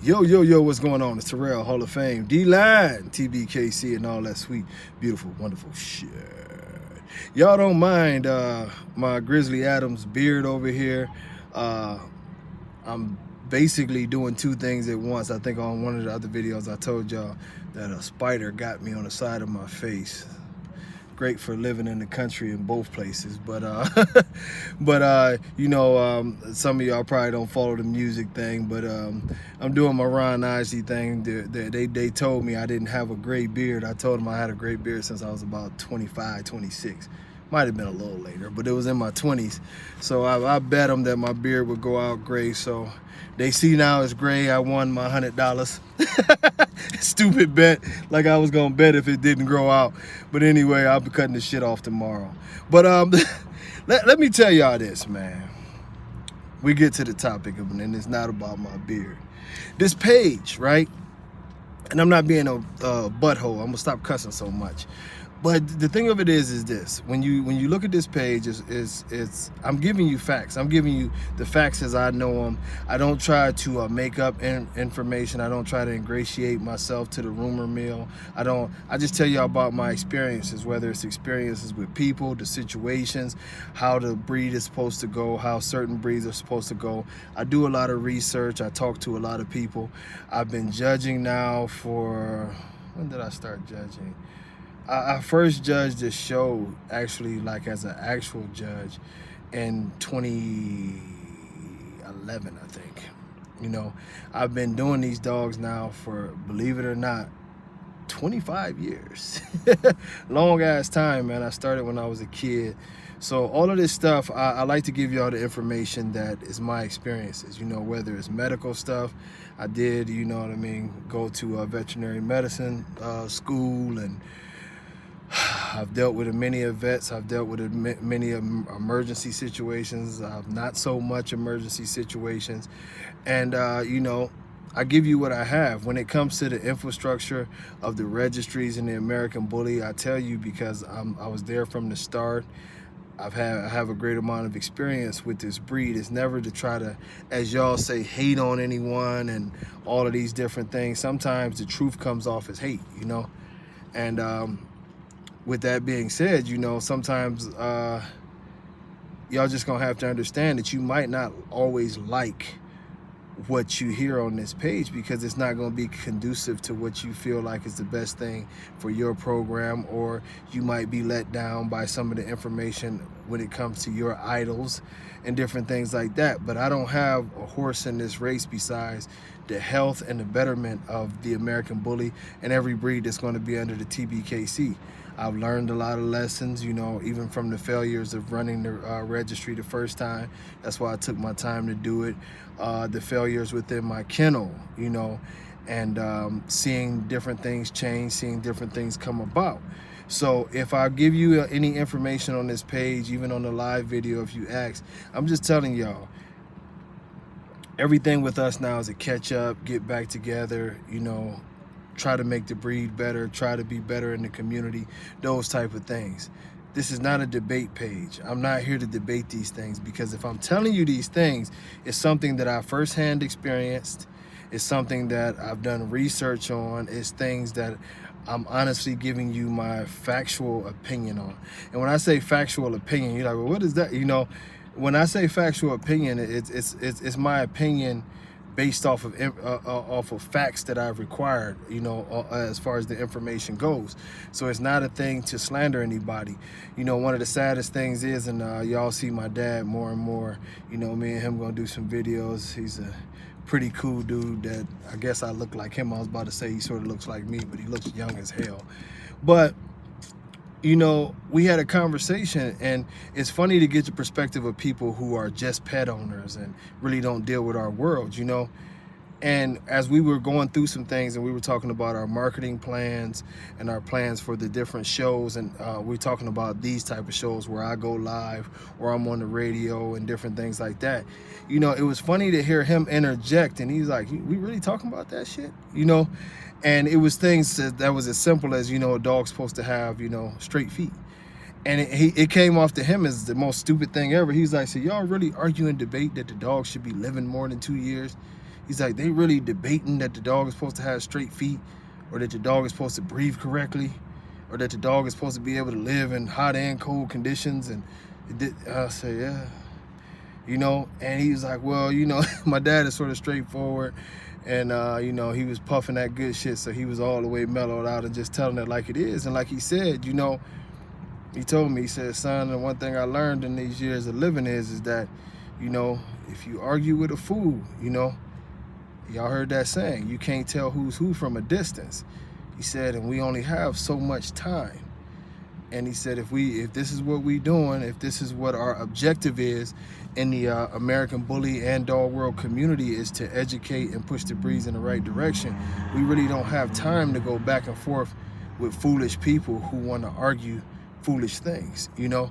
Yo, what's going on? It's Terrell, Hall of Fame, D-Line, TBKC, and all that sweet, beautiful, wonderful shit. Y'all don't mind my Grizzly Adams beard over here. I'm basically doing two things at once. I think on one of the other videos I told y'all that a spider got me on the side of my face. Great for living in the country in both places, but some of y'all probably don't follow the music thing, but I'm doing my Ron Isley thing. They told me I didn't have a gray beard. I told them I had a gray beard since I was about 25, 26. Might have been a little later, but it was in my 20s. So I bet them that my beard would go out gray. So they see now it's gray. I won my $100. Stupid bet, like I was gonna bet if it didn't grow out. But anyway, I'll be cutting the shit off tomorrow. But let me tell y'all this, man. We get to the topic of it, and it's not about my beard. This page, right? And I'm not being a butthole. I'm gonna stop cussing so much. But the thing of it is this: when you look at this page, it's I'm giving you facts. I'm giving you the facts as I know them. I don't try to make up information. I don't try to ingratiate myself to the rumor mill. I just tell you about my experiences, whether it's experiences with people, the situations, how the breed is supposed to go, how certain breeds are supposed to go. I do a lot of research. I talk to a lot of people. I've been judging now for, when did I start judging? I first judged this show actually like as an actual judge in 2011, I think. You know, I've been doing these dogs now for, believe it or not, 25 years. Long ass time, man. I started when I was a kid. So all of this stuff, I like to give y'all the information that is my experiences, you know, whether it's medical stuff. I did, you know what I mean, go to a veterinary medicine school, and I've dealt with many vets. I've dealt with many emergency situations, not so much emergency situations. And, you know, I give you what I have. When it comes to the infrastructure of the registries in the American Bully, I tell you because I was there from the start. I have a great amount of experience with this breed. It's never to try to, as y'all say, hate on anyone and all of these different things. Sometimes the truth comes off as hate, you know. And with that being said, you know, sometimes y'all just gonna have to understand that you might not always like what you hear on this page, because it's not going to be conducive to what you feel like is the best thing for your program, or you might be let down by some of the information when it comes to your idols and different things like that. But I don't have a horse in this race besides the health and the betterment of the American Bully and every breed that's going to be under the TBKC. I've learned a lot of lessons, you know, even from the failures of running the registry the first time. That's why I took my time to do it. The failures within my kennel, you know, and seeing different things change, seeing different things come about. So if I give you any information on this page, even on the live video, if you ask, I'm just telling y'all, everything with us now is a catch up, get back together, you know, try to make the breed better, try to be better in the community, those type of things. This is not a debate page. I'm not here to debate these things, because if I'm telling you these things, it's something that I firsthand experienced. It's something that I've done research on. It's things that I'm honestly giving you my factual opinion on. And when I say factual opinion, you're like, well, what is that? You know, when I say factual opinion, it's my opinion based off of facts that I've required, you know, as far as the information goes. So it's not a thing to slander anybody. You know, one of the saddest things is, and y'all see my dad more and more, you know, me and him gonna do some videos. He's a pretty cool dude that I guess I look like him. I was about to say he sort of looks like me, but he looks young as hell. But you know, we had a conversation, and it's funny to get the perspective of people who are just pet owners and really don't deal with our world, you know. And as we were going through some things, and we were talking about our marketing plans and our plans for the different shows, and we're talking about these type of shows where I go live or I'm on the radio and different things like that. You know, it was funny to hear him interject, and he's like, we really talking about that shit? You know? And it was things that was as simple as, you know, a dog's supposed to have, you know, straight feet. And it came off to him as the most stupid thing ever. He's like, so y'all really arguing debate that the dog should be living more than 2 years? He's like, they really debating that the dog is supposed to have straight feet, or that the dog is supposed to breathe correctly, or that the dog is supposed to be able to live in hot and cold conditions. And I said, yeah. You know, and he was like, well, you know, my dad is sort of straightforward, and you know, he was puffing that good shit, so he was all the way mellowed out and just telling it like it is. And like he said, you know, he told me, he said, son, the one thing I learned in these years of living is that, you know, if you argue with a fool, you know, y'all heard that saying, you can't tell who's who from a distance. He said, and we only have so much time. And he said, if this is what we doing, if this is what our objective is in the American bully and dog world community, is to educate and push the breeds in the right direction, we really don't have time to go back and forth with foolish people who want to argue foolish things, you know?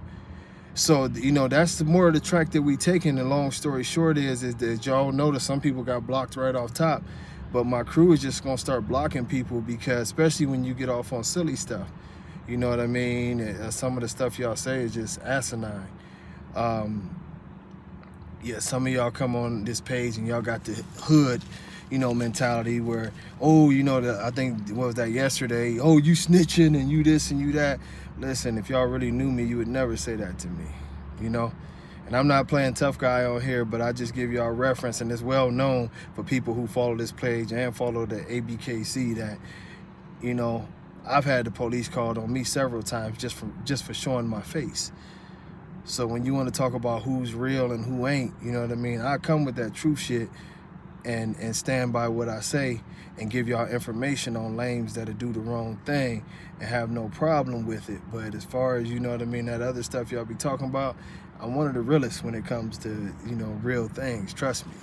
So, you know, that's the more of the track that we taking. The long story short is that y'all notice some people got blocked right off top, but my crew is just gonna start blocking people, because especially when you get off on silly stuff. You know what I mean? Some of the stuff y'all say is just asinine. Yeah, some of y'all come on this page and y'all got the hood, you know, mentality where, oh, you know, I think, what was that yesterday? Oh, you snitching and you this and you that. Listen, if y'all really knew me, you would never say that to me, you know? And I'm not playing tough guy on here, but I just give y'all a reference, and it's well known for people who follow this page and follow the ABKC that, you know, I've had the police called on me several times just for showing my face. So when you want to talk about who's real and who ain't, you know what I mean? I come with that truth shit and stand by what I say and give y'all information on lames that'll do the wrong thing and have no problem with it. But as far as, you know what I mean, that other stuff y'all be talking about, I'm one of the realest when it comes to, you know, real things. Trust me.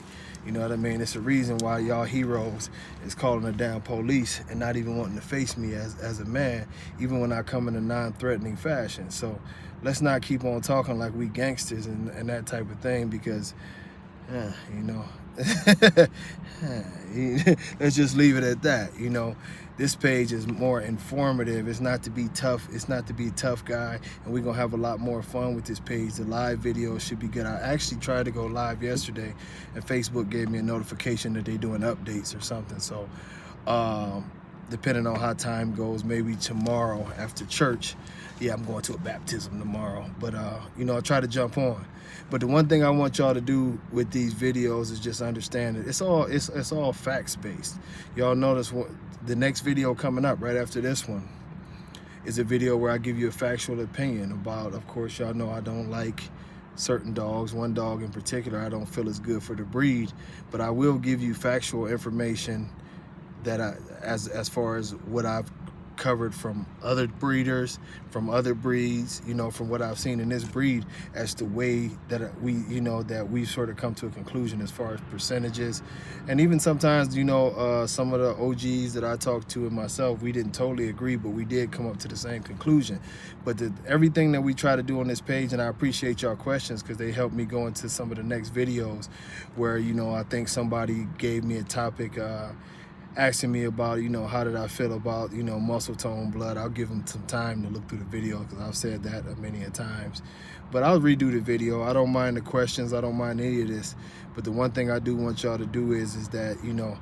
You know what I mean? It's a reason why y'all heroes is calling the damn police and not even wanting to face me as a man, even when I come in a non-threatening fashion. So let's not keep on talking like we gangsters and that type of thing, because, you know, let's just leave it at that. You know, this page is more informative. It's not to be tough. It's not to be a tough guy. And we're going to have a lot more fun with this page. The live videos should be good. I actually tried to go live yesterday, and Facebook gave me a notification that they're doing updates or something. So depending on how time goes, maybe tomorrow after church. Yeah, I'm going to a baptism tomorrow. But, you know, I try to jump on. But the one thing I want y'all to do with these videos is just understand it. It's all facts-based. Y'all notice what the next video coming up right after this one is a video where I give you a factual opinion about, of course, y'all know I don't like certain dogs. One dog in particular I don't feel is good for the breed, but I will give you factual information that as far as what I've covered from other breeders, from other breeds, you know, from what I've seen in this breed, as the way that we've sort of come to a conclusion as far as percentages. And even sometimes, you know, some of the OGs that I talked to and myself, we didn't totally agree, but we did come up to the same conclusion. But everything that we try to do on this page, and I appreciate y'all questions because they help me go into some of the next videos where, you know, I think somebody gave me a topic asking me about, you know, how did I feel about, you know, muscle tone blood. I'll give them some time to look through the video because I've said that many a times. But I'll redo the video. I don't mind the questions. I don't mind any of this. But the one thing I do want y'all to do is that, you know,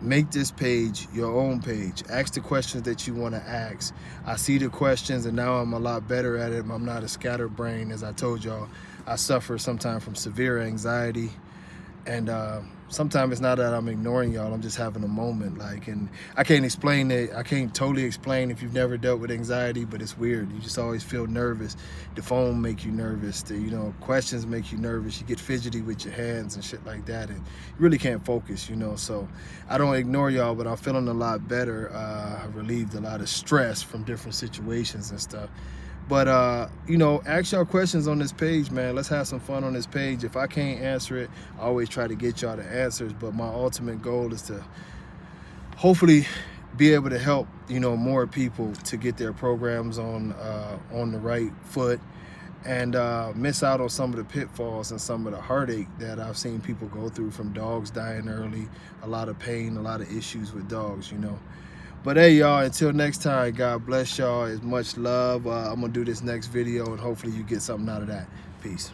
make this page your own page. Ask the questions that you want to ask. I see the questions, and now I'm a lot better at it. I'm not a scatterbrain. As I told y'all, I suffer sometimes from severe anxiety. And sometimes it's not that I'm ignoring y'all, I'm just having a moment, like, and I can't explain it. I can't totally explain if you've never dealt with anxiety, but it's weird. You just always feel nervous. The phone make you nervous. The, you know, questions make you nervous. You get fidgety with your hands and shit like that, and you really can't focus, you know. So I don't ignore y'all, but I'm feeling a lot better. I relieved a lot of stress from different situations and stuff. But, you know, ask y'all questions on this page, man. Let's have some fun on this page. If I can't answer it, I always try to get y'all the answers. But my ultimate goal is to hopefully be able to help, you know, more people to get their programs on the right foot and miss out on some of the pitfalls and some of the heartache that I've seen people go through from dogs dying early, a lot of pain, a lot of issues with dogs, you know. But hey, y'all, until next time, God bless y'all. It's much love. I'm going to do this next video, and hopefully you get something out of that. Peace.